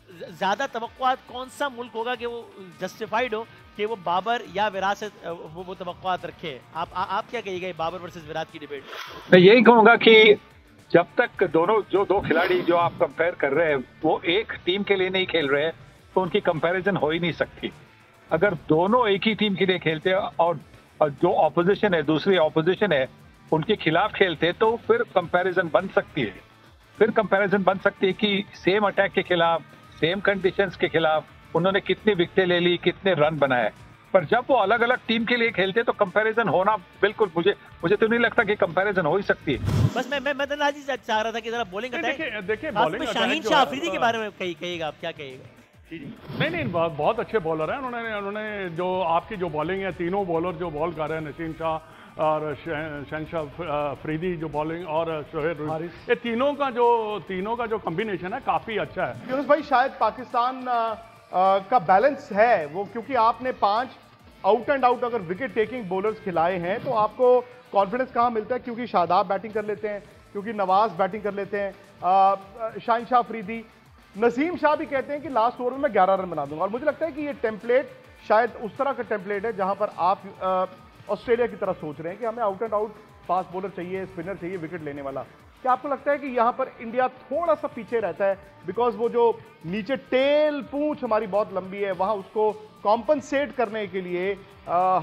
ज़्यादा तवक्कुआत कौन सा मुल्क होगा कि वो जस्टिफाइड हो कि वो बाबर या विराट से वो तवक्कुआत रखे? आप क्या कहिएगा बाबर वर्सेस विराट की डिबेट? मैं यही कहूँगा कि जब तक दोनों जो 2 खिलाड़ी जो आप कंपेयर कर रहे हैं वो एक टीम के लिए नहीं खेल रहे हैं तो उनकी कंपैरिजन हो ही नहीं सकती। अगर दोनों एक ही टीम के लिए खेलते हैं और जो ऑपोजिशन है, दूसरी ऑपोजिशन है, उनके खिलाफ खेलते तो फिर कंपैरिजन बन सकती है। फिर कंपैरिजन बन सकती है कि सेम अटैक के खिलाफ, सेम कंडीशंस के खिलाफ उन्होंने कितनी विकेटें ले ली, कितने रन बनाए। पर जब वो अलग अलग टीम के लिए खेलते तो कंपैरिजन होना बिल्कुल, मुझे तो नहीं लगता कि कंपैरिजन हो ही सकती है। बस मैं धनराज जी से चाह रहा था कि जरा बॉलिंग देखिए बॉलिंग शाहीन शाह अफरीदी के बारे में कहिएगा, आप क्या कहिएगा? नहीं बहुत अच्छे बॉलर हैं। उन्होंने जो आपकी जो बॉलिंग है, तीनों बॉलर जो बॉल कर रहे हैं, नसीम शाह और शहनशाह अफरीदी जो बॉलिंग और शोहेब हारिस, ये तीनों का जो कॉम्बिनेशन है काफ़ी अच्छा है। यूनुस भाई शायद पाकिस्तान का बैलेंस है वो, क्योंकि आपने 5 आउट एंड आउट अगर विकेट टेकिंग बॉलर्स खिलाए हैं तो आपको कॉन्फिडेंस कहाँ मिलता है? क्योंकि शादाब बैटिंग कर लेते हैं, क्योंकि नवाज बैटिंग कर लेते हैं, शहनशाह अफरीदी, नसीम शाह भी कहते हैं कि लास्ट ओवर में मैं 11 रन बना दूंगा। और मुझे लगता है कि ये टेम्पलेट शायद उस तरह का टेम्पलेट है जहां पर आप ऑस्ट्रेलिया की तरह सोच रहे हैं कि हमें out and out fast bowler चाहिए, स्पिनर चाहिए, विकेट लेने वाला। क्या आपको लगता है कि यहाँ पर इंडिया थोड़ा सा पीछे रहता है बिकॉज वो जो नीचे टेल पूंछ हमारी बहुत लंबी है, वहां उसको कॉम्पनसेट करने के लिए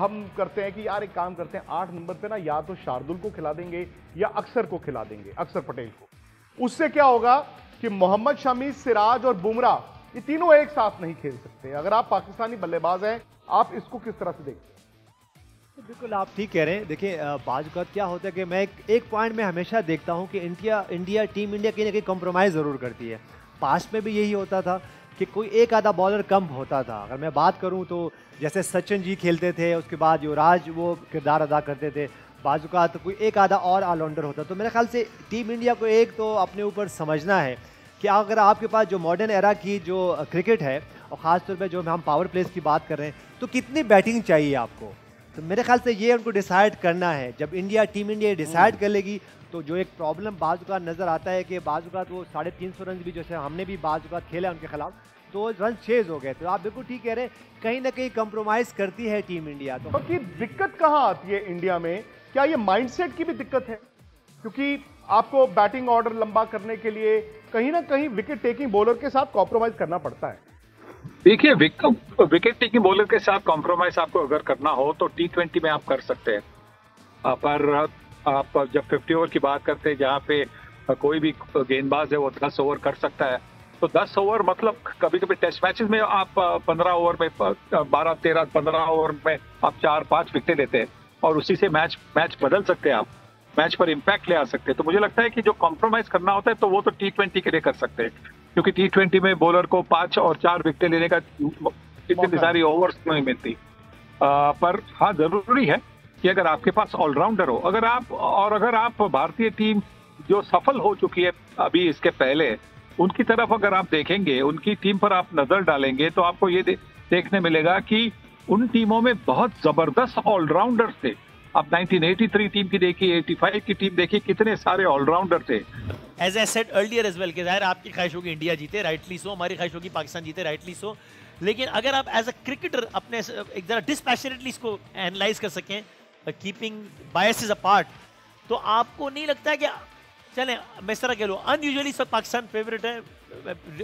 हम करते हैं कि यार एक काम करते हैं 8 नंबर पे ना या तो शार्दुल को खिला देंगे या अक्सर को खिला देंगे, अक्सर पटेल को। उससे क्या होगा कि मोहम्मद शमी, सिराज और बुमराह ये तीनों एक साथ नहीं खेल सकते। अगर आप पाकिस्तानी बल्लेबाज हैं, आप इसको किस तरह से देखते हैं? बिल्कुल आप ठीक कह रहे हैं। देखिए बाज़ क्या होता है कि मैं एक पॉइंट में हमेशा देखता हूं कि टीम इंडिया कहीं ना कहीं कॉम्प्रोमाइज़ ज़रूर करती है। पास्ट में भी यही होता था कि कोई एक आधा बॉलर कम होता था। अगर मैं बात करूं तो जैसे सचिन जी खेलते थे, उसके बाद युवराज वो किरदार अदा करते थे, बाज़ तो कोई एक आधा और ऑलराउंडर होता। तो मेरे ख्याल से टीम इंडिया को एक तो अपने ऊपर समझना है कि अगर आपके पास जो मॉडर्न एरा की जो क्रिकेट है और ख़ासतौर पे जो हम पावर प्लेस की बात कर रहे हैं, तो कितनी बैटिंग चाहिए आपको। तो मेरे ख्याल से ये उनको डिसाइड करना है। जब टीम इंडिया डिसाइड कर लेगी तो जो एक प्रॉब्लम बाज़ नज़र आता है कि बाज़ वो 350 रन भी जैसे हमने भी बाज़ खेला उनके खिलाफ तो रन चेज हो गए। तो आप बिल्कुल ठीक कह रहे हैं, कहीं ना कहीं कंप्रोमाइज़ करती है टीम इंडिया। तो दिक्कत कहाँ आती है इंडिया में? क्या ये माइंडसेट की भी दिक्कत है? क्योंकि आपको बैटिंग ऑर्डर लंबा करने के लिए कहीं ना कहीं विकेट टेकिंग बॉलर के साथ कॉम्प्रोमाइज करना पड़ता है। देखिए विकेट टेकिंग बॉलर के साथ कॉम्प्रोमाइज आपको अगर करना हो तो T20 में आप कर सकते हैं, पर आप जब 50 ओवर की बात करते हैं जहाँ पे कोई भी गेंदबाज है वो 10 ओवर कर सकता है, तो 10 ओवर मतलब कभी कभी टेस्ट मैचेस में आप 15 ओवर में 12, 13, 15 ओवर में आप 4-5 विकेटें लेते हैं और उसी से मैच बदल सकते हैं, आप मैच पर इम्पैक्ट ले आ सकते हैं। तो मुझे लगता है कि जो कॉम्प्रोमाइज करना होता है तो वो तो T20 के लिए कर सकते हैं, क्योंकि T20 में बॉलर को 5 और 4 विकेटें लेने का इतनी सारी ओवर्स नहीं मिलती। पर हाँ जरूरी है कि अगर आपके पास ऑलराउंडर हो, अगर आप भारतीय टीम जो सफल हो चुकी है अभी इसके पहले उनकी तरफ अगर आप देखेंगे, उनकी टीम पर आप नजर डालेंगे तो आपको ये देखने मिलेगा कि उन टीमों में बहुत जबरदस्त ऑलराउंडर्स थे। अब 1983 टीम की देखिए, 85 की टीम देखिए, कितने सारे ऑलराउंडर थे। As I said earlier as well कि जाहिर आपकी ख्वाहिश होगी इंडिया जीते, राइटली सो, हमारी ख्वाहिश होगी पाकिस्तान जीते, राइटली सो, लेकिन अगर आप एज अ क्रिकेटर अपने एक जरा डिस्पैशनेटली इसको एनालाइज कर सकें, कीपिंग बायसेस अपार्ट, तो आपको नहीं लगता है कि चलें मैं इस तरह कह लूँ अनयूजुअली सब पाकिस्तान फेवरेट है,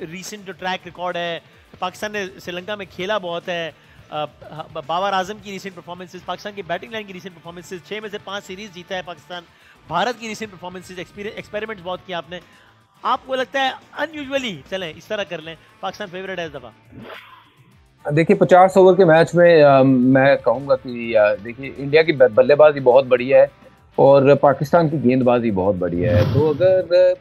रीसेंट जो ट्रैक रिकॉर्ड है, पाकिस्तान ने श्रीलंका में खेला बहुत है, बाबर आजम की रीसेंट परफॉर्मेंसेस, पाकिस्तान की बैटिंग लाइन की रीसेंट परफॉर्मेंसेस, 6 में से 5 सीरीज जीता है पाकिस्तान, भारत की रीसेंट परफॉर्मेंसेस, एक्सपेरिमेंट्स बहुत किया आपने, आपको लगता है अनयूजुअली चलें इस तरह कर लें पाकिस्तान फेवरेट है इस दफा? देखिए 50 ओवर के मैच में मैं कहूँगा कि देखिए इंडिया की बल्लेबाजी बहुत बढ़िया है और पाकिस्तान की गेंदबाजी बहुत बढ़िया है, तो अगर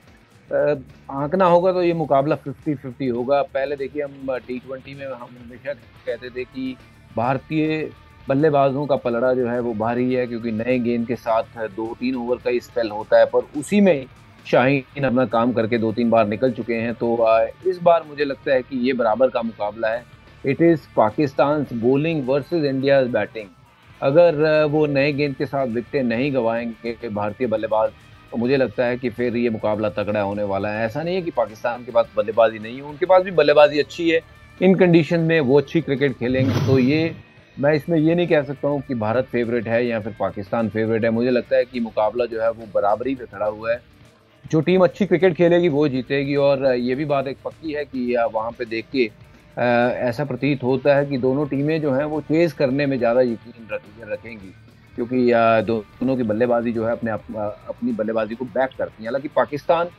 आंकना होगा तो ये मुकाबला 50-50 होगा। पहले देखिए हम T20 में हम हमेशा कहते थे कि भारतीय बल्लेबाजों का पलड़ा जो है वो भारी है, क्योंकि नए गेंद के साथ 2-3 ओवर का स्पेल होता है, पर उसी में शाहीन अपना काम करके 2-3 बार निकल चुके हैं। तो इस बार मुझे लगता है कि ये बराबर का मुकाबला है। It is Pakistan bowling versus India batting. अगर वो नए गेंद के साथ विकेटें नहीं गंवाएंगे भारतीय बल्लेबाज, तो मुझे लगता है कि फिर ये मुकाबला तगड़ा होने वाला है। ऐसा नहीं है कि पाकिस्तान के पास बल्लेबाजी नहीं है, उनके पास भी बल्लेबाजी अच्छी है, इन कंडीशन में वो अच्छी क्रिकेट खेलेंगे। तो ये मैं इसमें ये नहीं कह सकता हूँ कि भारत फेवरेट है या फिर पाकिस्तान फेवरेट है। मुझे लगता है कि मुकाबला जो है वो बराबरी पे खड़ा हुआ है, जो टीम अच्छी क्रिकेट खेलेगी वो जीतेगी। और ये भी बात एक पक्की है कि वहाँ पे देख के ऐसा प्रतीत होता है कि दोनों टीमें जो हैं वो चेज़ करने में ज़्यादा यकीन रखेंगी, क्योंकि दोनों की बल्लेबाजी जो है अपनी बल्लेबाजी को बैक करती है। हालांकि पाकिस्तान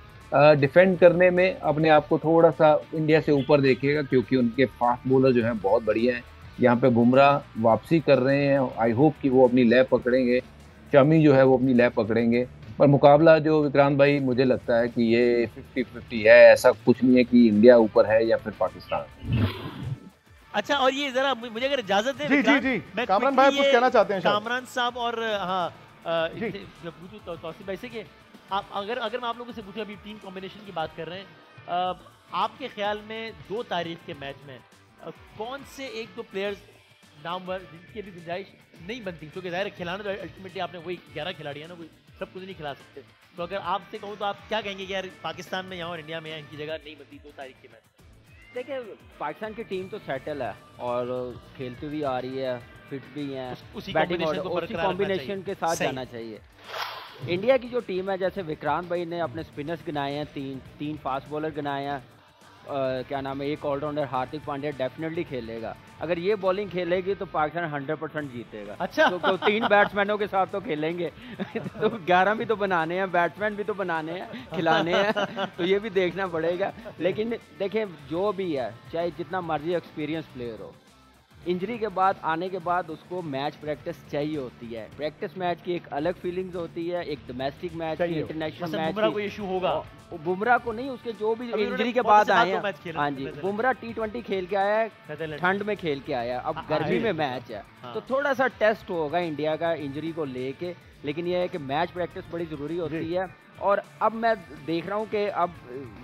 डिफेंड करने में अपने आप को थोड़ा सा इंडिया से ऊपर देखेगा, क्योंकि उनके फास्ट बॉलर जो हैं बहुत बढ़िया हैं। यहाँ पे बुमराह वापसी कर रहे हैं, आई होप कि वो अपनी लय पकड़ेंगे, शमी जो है वो अपनी लय पकड़ेंगे। पर मुकाबला जो विक्रांत भाई मुझे लगता है कि ये 50-50 है, ऐसा कुछ नहीं है कि इंडिया ऊपर है या फिर पाकिस्तान। अच्छा, और ये जरा मुझे अगर इजाजत दें जी जी जी, कामरान भाई कुछ कहना चाहते हैं? कामरान साहब और हाँ पूछूं तौसीफ भाई से कि आप अगर मैं आप लोगों से पूछूं, अभी टीम कॉम्बिनेशन की बात कर रहे हैं, आपके ख्याल में 2 तारीख के मैच में कौन से 1-2 प्लेयर्स नामवर जिनकी अभी गुंजाइश नहीं बनती, क्योंकि जाहिर खिलाना तो अल्टीमेटली आपने वही 11 खिलाड़ी है ना, कोई सब कुछ नहीं खिला सकते, तो अगर आपसे कहूँ तो आप क्या कहेंगे कि यार पाकिस्तान में यहाँ और इंडिया में इनकी जगह नहीं बनती 2 तारीख के मैच? देखिए पाकिस्तान की टीम तो सेटल है और खेलती भी आ रही है, फिट भी है, उसी कॉम्बिनेशन के साथ जाना चाहिए। इंडिया की जो टीम है, जैसे विक्रांत भाई ने अपने स्पिनर्स गिनाए हैं, तीन फास्ट बॉलर गिनाए हैं, क्या नाम है, एक ऑलराउंडर हार्दिक पांड्या डेफिनेटली खेलेगा। अगर ये बॉलिंग खेलेगी तो पाकिस्तान 100% जीतेगा। अच्छा, तो 3 बैट्समैनों के साथ तो खेलेंगे तो 11 भी तो बनाने हैं, बैट्समैन भी तो बनाने हैं, खिलाने हैं, तो ये भी देखना पड़ेगा। लेकिन देखें जो भी है, चाहे जितना मर्जी एक्सपीरियंस प्लेयर हो, इंजरी के बाद आने के बाद उसको मैच प्रैक्टिस चाहिए होती है। प्रैक्टिस मैच की एक अलग फीलिंग्स होती है, एक डोमेस्टिक मैच की, इंटरनेशनल मैच बुमराह को इशू होगा, बुमराह को नहीं, उसके जो भी इंजरी के बाद आए हैं। हाँ जी, बुमराह T20 खेल के आया है, ठंड में खेल के आया, अब गर्मी में मैच है, तो थोड़ा सा टेस्ट होगा इंडिया का इंजरी को लेके। लेकिन यह है कि मैच प्रैक्टिस बड़ी ज़रूरी होती है। और अब मैं देख रहा हूँ कि अब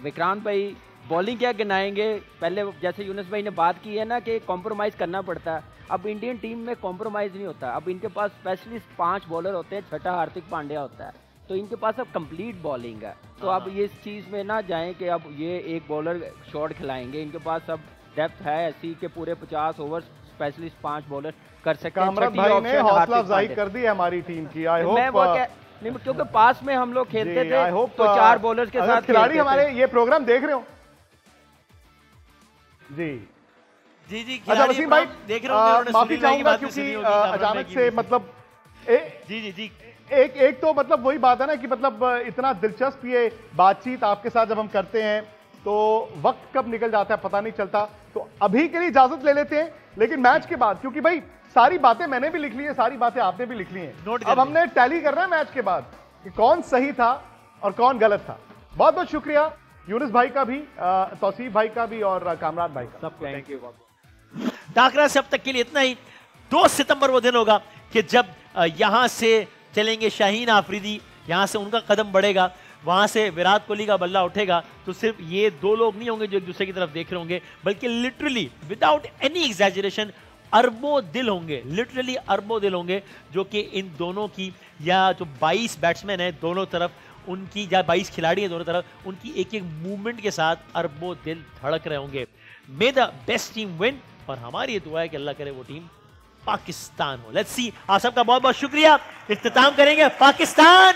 विक्रांत भाई बॉलिंग क्या गिनाएंगे। पहले जैसे यूनुस भाई ने बात की है ना कि कॉम्प्रोमाइज़ करना पड़ता है, अब इंडियन टीम में कॉम्प्रोमाइज़ नहीं होता। अब इनके पास स्पेशलिस्ट 5 बॉलर होते हैं, छठा हार्दिक पांड्या होता है, तो इनके पास अब कंप्लीट बॉलिंग है। तो अब ये इस चीज़ में ना जाएं कि अब ये एक बॉलर शॉट खिलाएंगे, इनके पास अब डेप्थ है ऐसी कि पूरे 50 ओवर स्पेशलिस्ट 5 बॉलर कर सकते हैं। कामरान भाई ने हौसला अफजाई कर दी है हमारी टीम की। आई होप नहीं, क्योंकि पास में हम लोग खेलते थे तो 4 बॉलर्स के साथ खिलाड़ी हमारे ये प्रोग्राम देख रहे हो। जी जी जी, अच्छा वसीम भाई देख रहे होंगे, माफी चाहूंगा क्योंकि अचानक से मतलब जी जी जी एक तो मतलब वही बात है ना कि मतलब इतना दिलचस्प ये बातचीत आपके साथ जब हम करते हैं तो वक्त कब निकल जाता है पता नहीं चलता। तो अभी के लिए इजाजत ले लेते हैं, लेकिन मैच के बाद, क्योंकि भाई सारी बातें मैंने भी लिख ली है, सारी बातें आपने भी लिख ली हैं, अब हमने टैली करना है मैच के बाद कि कौन सही था और कौन गलत था। बहुत बहुत शुक्रिया यूनुस भाई का भी, तौसीफ भाई का भी और कामरान भाई का, सबको थैंक यू। टाकरा से अब तक के लिए इतना ही। 2 सितंबर वो दिन होगा कि जब यहां से चलेंगे शाहीन आफरीदी, यहां से उनका कदम बढ़ेगा वहां से विराट कोहली का बल्ला उठेगा तो सिर्फ ये दो लोग नहीं होंगे जो एक दूसरे की तरफ देख रहे होंगे, बल्कि लिटरली विदाउट एनी एग्जैजरेशन अरबों दिल होंगे, लिटरली अरबों दिल होंगे, जो कि इन दोनों की, या जो 22 बैट्समैन हैं दोनों तरफ, उनकी, या 22 खिलाड़ी हैं दोनों तरफ, उनकी एक एक मूवमेंट के साथ अरबों दिल धड़क रहे होंगे। मे द बेस्ट टीम विन, और हमारी ये दुआ है कि अल्लाह करे वो टीम पाकिस्तान हो। Let's see. आप सबका बहुत बहुत शुक्रिया। इख्तिताम करेंगे पाकिस्तान।